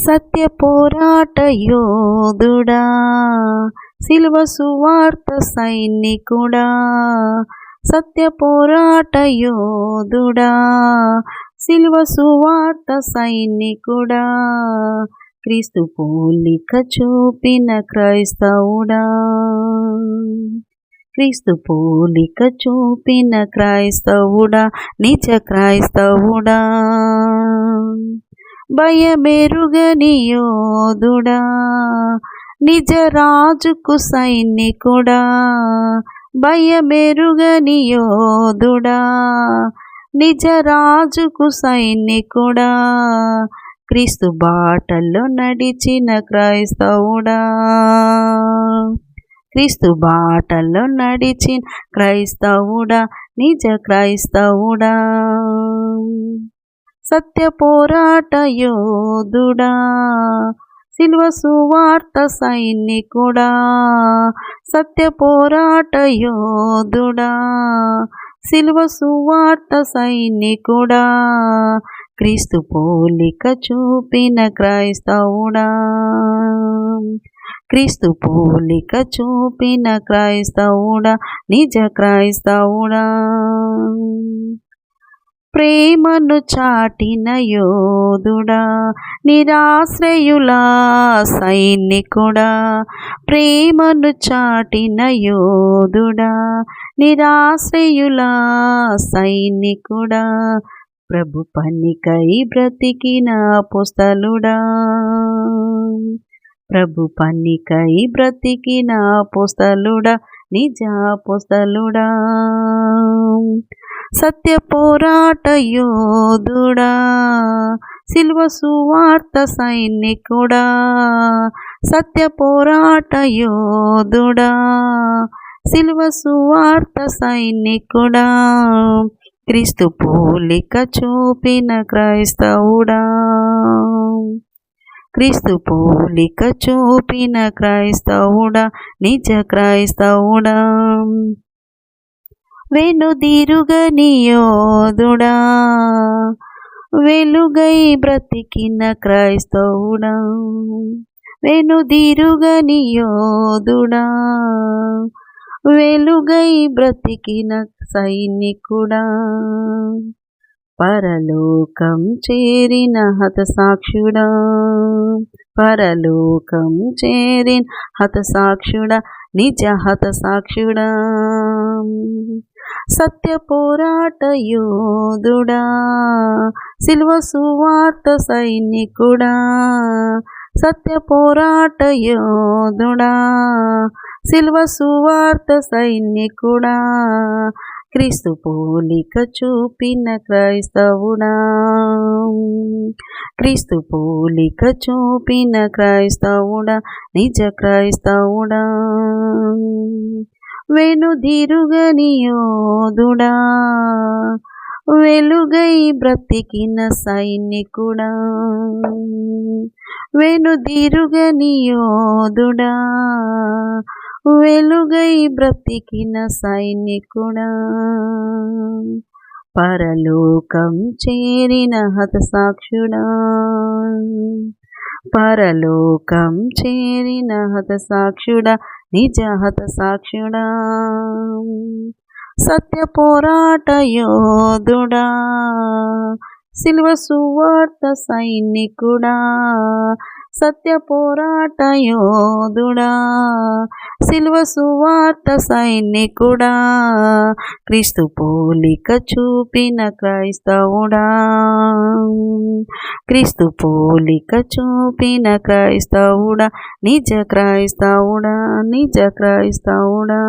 సత్య పోరాట యోధుడా, సిలువ సువార్త సైనికుడా, సత్య పోరాట యోధుడా, సిలువ సువార్త సైనికుడా, క్రీస్తు పోలిక చూపిన క్రైస్తవుడా, క్రీస్తు పోలిక చూపిన క్రైస్తవుడా, నిజ క్రైస్తవుడా, భయమెరుగని యోధుడా, నిజ రాజుకు సైనికుడా, భయమెరుగని యోధుడా, నిజ రాజుకు సైనికుడా, క్రీస్తు బాటలో నడిచిన క్రైస్తవుడా, క్రీస్తు బాటలో నడిచిన క్రైస్తవుడా, నిజ క్రైస్తవుడా, సత్య పోరాట యోధుడా, సిలువ సువార్త సైనికుడా, సత్య పోరాట యోధుడా, సిలువ సువార్త సైనికుడా, క్రీస్తు పోలిక చూపిన క్రైస్తవుడా, క్రీస్తు పోలిక చూపిన క్రైస్తవుడా, నిజ క్రైస్తవుడా, ప్రేమను చాటిన యోధుడా, నిరాశ్రయుల సైనికుడా, ప్రేమను చాటిన యోధుడా, నిరాశ్రయుల సైనికుడా, ప్రభు పనికై బ్రతికిన అపోస్తలుడా, ప్రభు పనికై బ్రతికిన అపోస్తలుడా, నిజ అపోస్తలుడా, సత్య పోరాట యోధుడా, సిలువ సువార్త సైనికుడా, సత్య పోరాట యోధుడా, సిలువ సువార్త సైనికుడా, క్రీస్తు పోలిక చూపిన క్రైస్తవుడా, క్రీస్తు పోలిక చూపిన క్రైస్తవుడా, నిజ క్రైస్తవుడా, వెనుదిరుగని యోధుడా, వెలుగై బ్రతికిన క్రైస్తవుడా, వెనుదిరుగని యోధుడా, వెలుగై బ్రతికిన సైనికుడా, పరలోకం చేరిన హతసాక్షుడా, పరలోకం చేరిన హతసాక్షుడా, నిజ హతసాక్షుడా, సత్య పోరాట యోధుడా, సిలువ సువార్త సైనికుడా, సత్య పోరాట యోధుడా, సిలువ సువార్త సైనికుడా, క్రీస్తు పోలిక చూపిన క్రైస్తవుడా, క్రీస్తు పోలిక చూపిన క్రైస్తవుడా, నిజ క్రైస్తవుడా, వెనుదిరుగని యోధుడా, వెలుగై బ్రతికిన సైనికుడా, వెనుదిరుగని యోధుడా, వెలుగై బ్రతికిన సైనికుడా, పరలోకం చేరిన హతసాక్షుడా, పరలోకం చేరిన హతసాక్షుడా, నిజ హతసాక్షుడా, సత్య పోరాట యోధుడా, సిలువ సువార్త సైనికుడా, సత్య పోరాట యోధుడా, సిలువ సువార్త సైనికుడా, క్రీస్తు పోలిక చూపిన క్రైస్తవుడా, క్రీస్తు పోలిక చూపిన క్రైస్తవుడా, నిజ క్రైస్తవుడా, నిజ క్రైస్తవుడా.